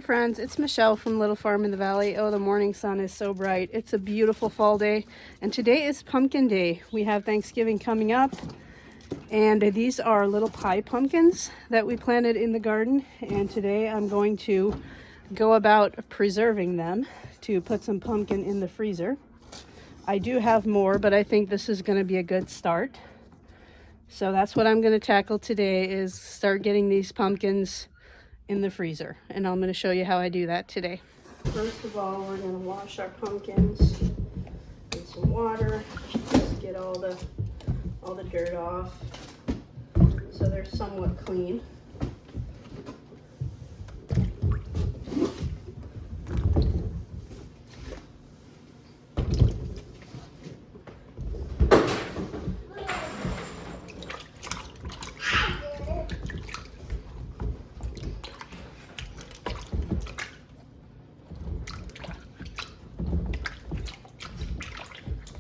morning, friends. It's Michelle from Little Farm in the Valley. Oh, the morning sun is so bright. It's a beautiful fall day, and today is pumpkin day. We have Thanksgiving coming up, and these are little pie pumpkins that we planted in the garden, and today I'm going to go about preserving them to put some pumpkin in the freezer. I do have more, but I think this is going to be a good start. So that's what I'm going to tackle today, is start getting these pumpkins in the freezer, and I'm going to show you how I do that today. First of all, we're going to wash our pumpkins in some water, just get all the dirt off so they're somewhat clean.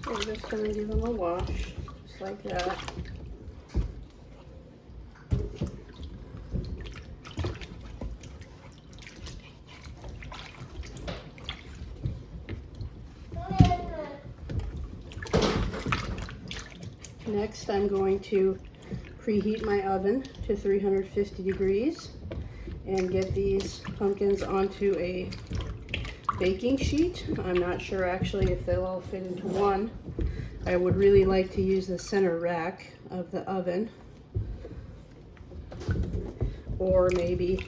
We're just going to give them a wash, just like that. Next, I'm going to preheat my oven to 350 degrees and get these pumpkins onto a baking sheet. I'm not sure actually if they'll all fit into one. I would really like to use the center rack of the oven, or maybe,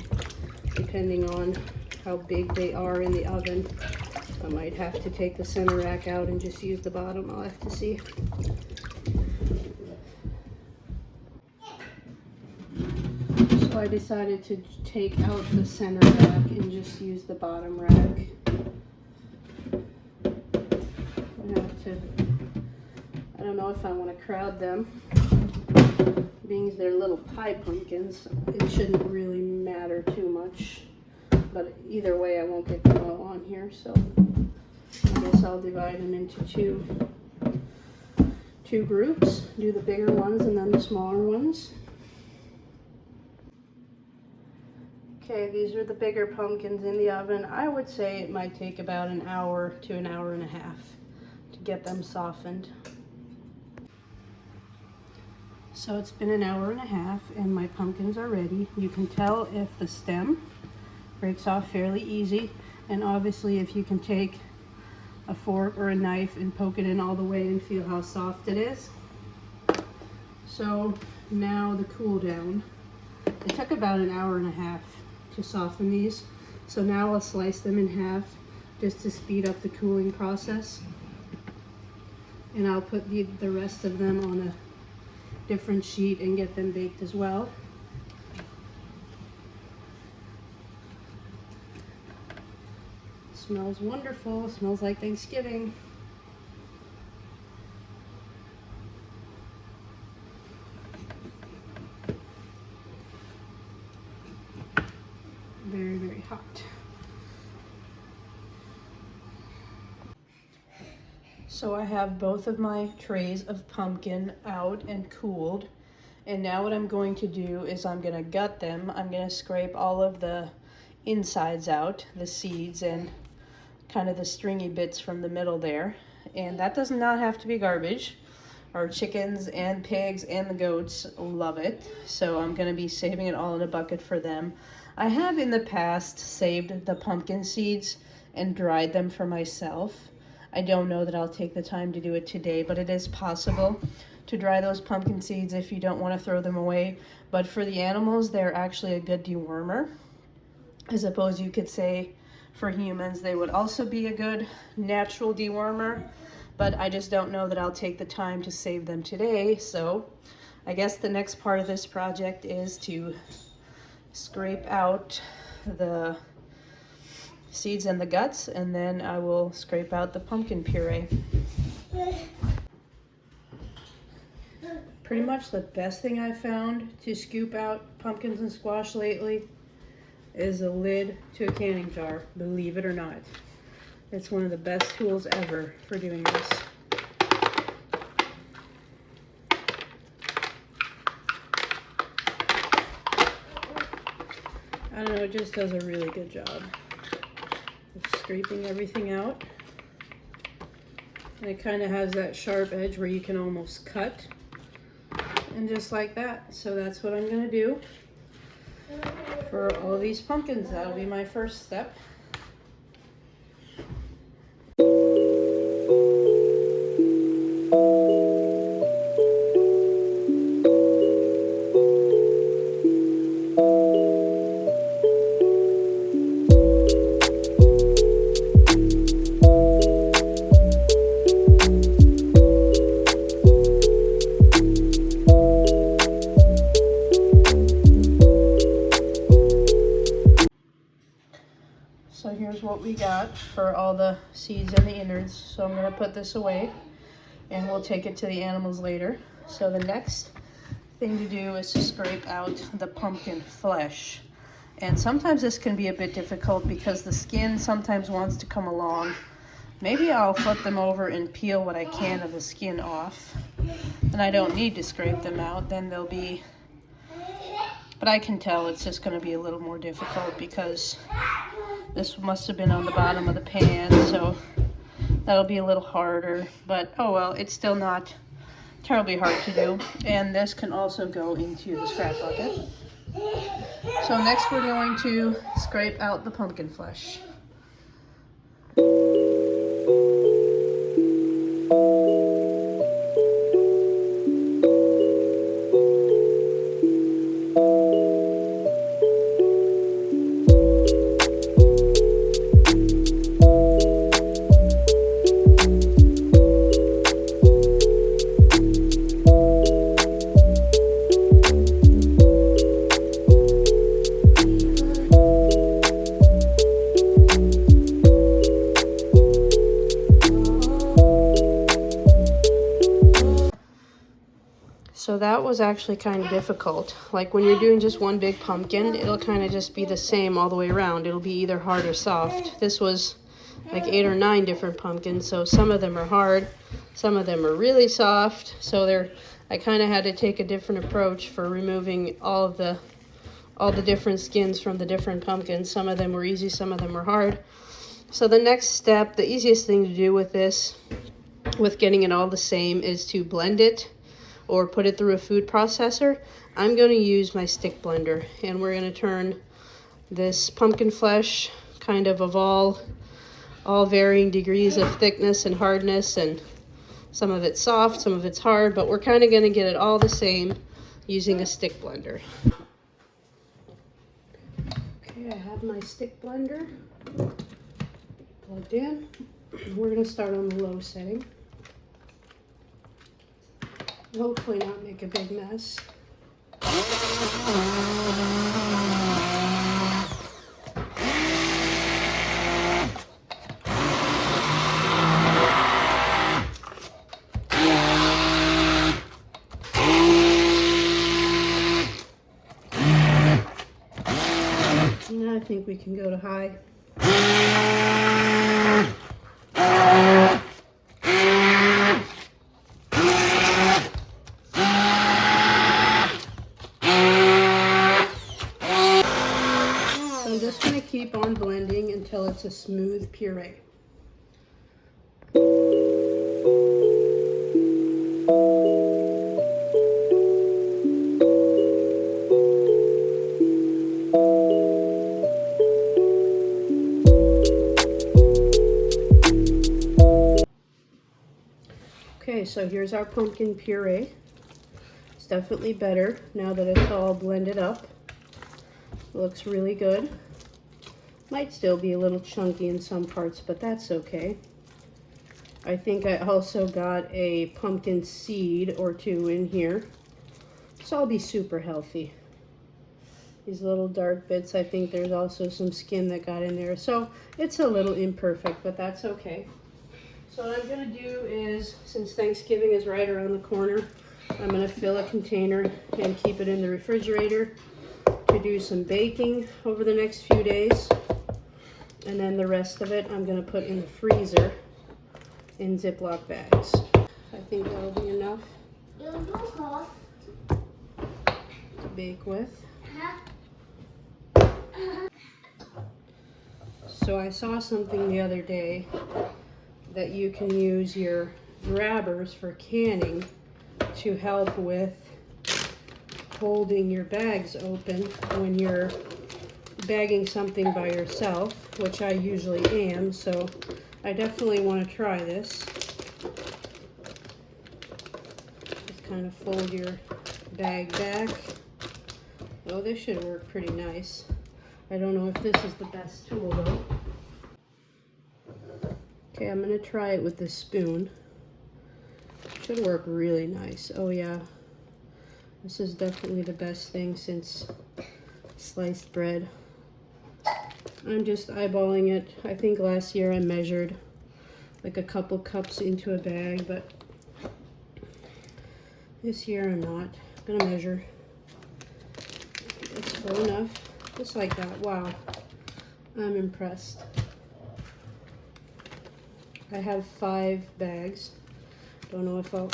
depending on how big they are in the oven, I might have to take the center rack out and just use the bottom. I'll have to see. So I decided to take out the center rack and just use the bottom rack. I don't know if I want to crowd them. Being they're little pie pumpkins, it shouldn't really matter too much. But either way, I won't get them all on here, so I guess I'll divide them into two groups. Do the bigger ones and then the smaller ones. Okay, these are the bigger pumpkins in the oven. I would say it might take about an hour to an hour and a half to get them softened. So it's been an hour and a half and my pumpkins are ready. You can tell if the stem breaks off fairly easy, and obviously if you can take a fork or a knife and poke it in all the way and feel how soft it is. So now the cool down. It took about an hour and a half to soften these. So now I'll slice them in half just to speed up the cooling process. And I'll put the rest of them on a different sheet and get them baked as well. Smells wonderful. Smells like Thanksgiving. Very, very hot. So I have both of my trays of pumpkin out and cooled, and now what I'm going to do is I'm going to gut them. I'm going to scrape all of the insides out, the seeds and kind of the stringy bits from the middle there, and that does not have to be garbage. Our chickens and pigs and the goats love it, so I'm going to be saving it all in a bucket for them. I have in the past saved the pumpkin seeds and dried them for myself. I don't know that I'll take the time to do it today, but it is possible to dry those pumpkin seeds if you don't want to throw them away. But for the animals, they're actually a good dewormer. I suppose you could say for humans, they would also be a good natural dewormer, but I just don't know that I'll take the time to save them today. So I guess the next part of this project is to scrape out the seeds and the guts, and then I will scrape out the pumpkin puree. Pretty much the best thing I've found to scoop out pumpkins and squash lately is a lid to a canning jar, believe it or not. It's one of the best tools ever for doing this. I don't know, it just does a really good job. Scraping everything out. And it kind of has that sharp edge where you can almost cut. And just like that. So that's what I'm going to do for all these pumpkins. That'll be my first step. So here's what we got for all the seeds and the innards. So I'm going to put this away and we'll take it to the animals later. So the next thing to do is to scrape out the pumpkin flesh. And sometimes this can be a bit difficult because the skin sometimes wants to come along. Maybe I'll flip them over and peel what I can of the skin off. And I don't need to scrape them out, then they'll be... But I can tell it's just going to be a little more difficult because this must have been on the bottom of the pan, so that'll be a little harder. But oh well, it's still not terribly hard to do. And this can also go into the scrap bucket. So next we're going to scrape out the pumpkin flesh. So that was actually kind of difficult. Like when you're doing just one big pumpkin, it'll kind of just be the same all the way around. It'll be either hard or soft. This was like 8 or 9 different pumpkins, so some of them are hard, some of them are really soft. So I kind of had to take a different approach for removing all the different skins from the different pumpkins. Some of them were easy, some of them were hard. So the next step, the easiest thing to do with this, with getting it all the same, is to blend it or put it through a food processor. I'm going to use my stick blender, and we're going to turn this pumpkin flesh kind of all varying degrees of thickness and hardness, and some of it's soft, some of it's hard, but we're kind of going to get it all the same using a stick blender. Okay, I have my stick blender plugged in. We're going to start on the low setting. Hopefully not make a big mess. And I think we can go to high. I'm just going to keep on blending until it's a smooth puree. Okay, so here's our pumpkin puree. It's definitely better now that it's all blended up. Looks really good. Might still be a little chunky in some parts, but that's okay. I think I also got a pumpkin seed or 2 in here. So I'll be super healthy. These little dark bits, I think there's also some skin that got in there. So it's a little imperfect, but that's okay. So what I'm going to do is, since Thanksgiving is right around the corner, I'm going to fill a container and keep it in the refrigerator to do some baking over the next few days. And then the rest of it I'm going to put in the freezer in Ziploc bags. I think that'll be enough to bake with. So I saw something the other day that you can use your grabbers for canning to help with holding your bags open when you're bagging something by yourself, which I usually am, so I definitely want to try this. Just kind of fold your bag back. Oh, this should work pretty nice. I don't know if this is the best tool though. Okay, I'm gonna try it with this spoon. Should work really nice. Oh yeah, this is definitely the best thing since sliced bread. I'm just eyeballing it. I think last year I measured like a couple cups into a bag, but this year I'm not. I'm gonna measure. It's full enough, just like that. Wow, I'm impressed. I have 5 bags. Don't know if I'll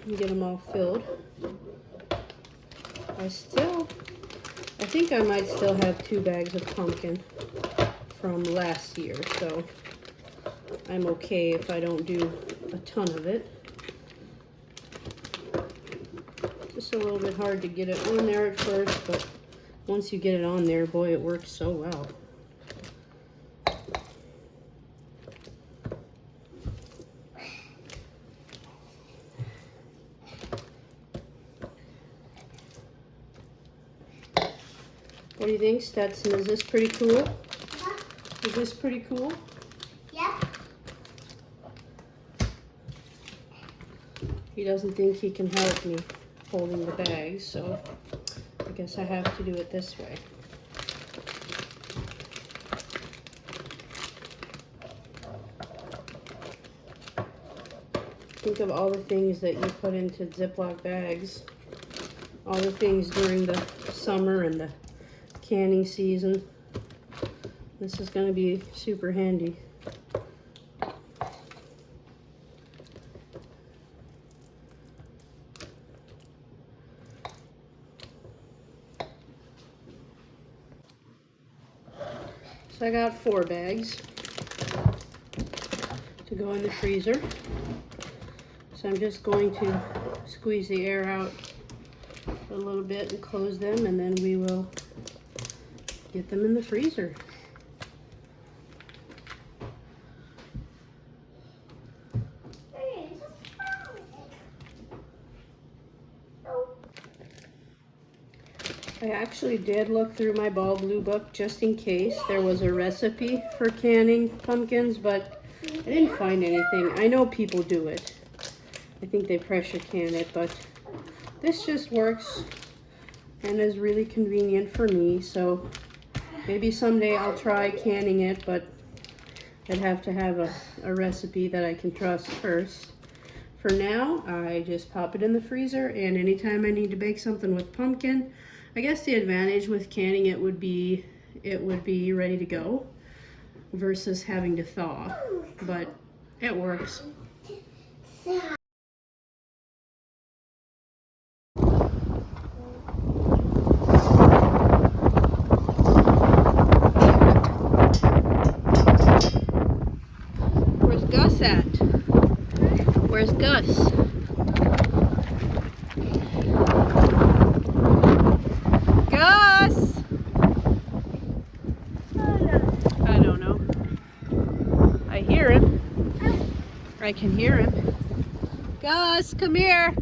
get them all filled. I think I might still have 2 bags of pumpkin from last year, so I'm okay if I don't do a ton of it. Just a little bit hard to get it on there at first, but once you get it on there, boy, it works so well. What do you think, Stetson? Is this pretty cool? Is this pretty cool? Yep. He doesn't think he can help me holding the bags, so I guess I have to do it this way. Think of all the things that you put into Ziploc bags. All the things during the summer and the canning season. This is going to be super handy. So I got 4 bags to go in the freezer. So I'm just going to squeeze the air out a little bit and close them, and then we will get them in the freezer. I actually did look through my Ball Blue book just in case there was a recipe for canning pumpkins, but I didn't find anything. I know people do it. I think they pressure can it, but this just works and is really convenient for me. So maybe someday I'll try canning it, but I'd have to have a recipe that I can trust first. For now, I just pop it in the freezer, and anytime I need to bake something with pumpkin, I guess the advantage with canning it would be ready to go versus having to thaw, but it works. Where's Gus at? Where's Gus? Gus! I don't know. I hear him. I can hear him. Gus, come here.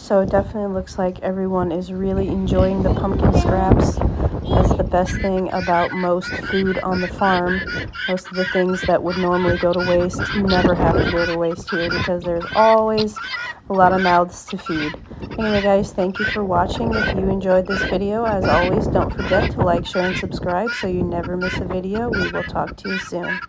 So it definitely looks like everyone is really enjoying the pumpkin scraps. That's the best thing about most food on the farm. Most of the things that would normally go to waste never have to go to waste here because there's always a lot of mouths to feed. Anyway guys, thank you for watching. If you enjoyed this video, as always, don't forget to like, share, and subscribe so you never miss a video. We will talk to you soon.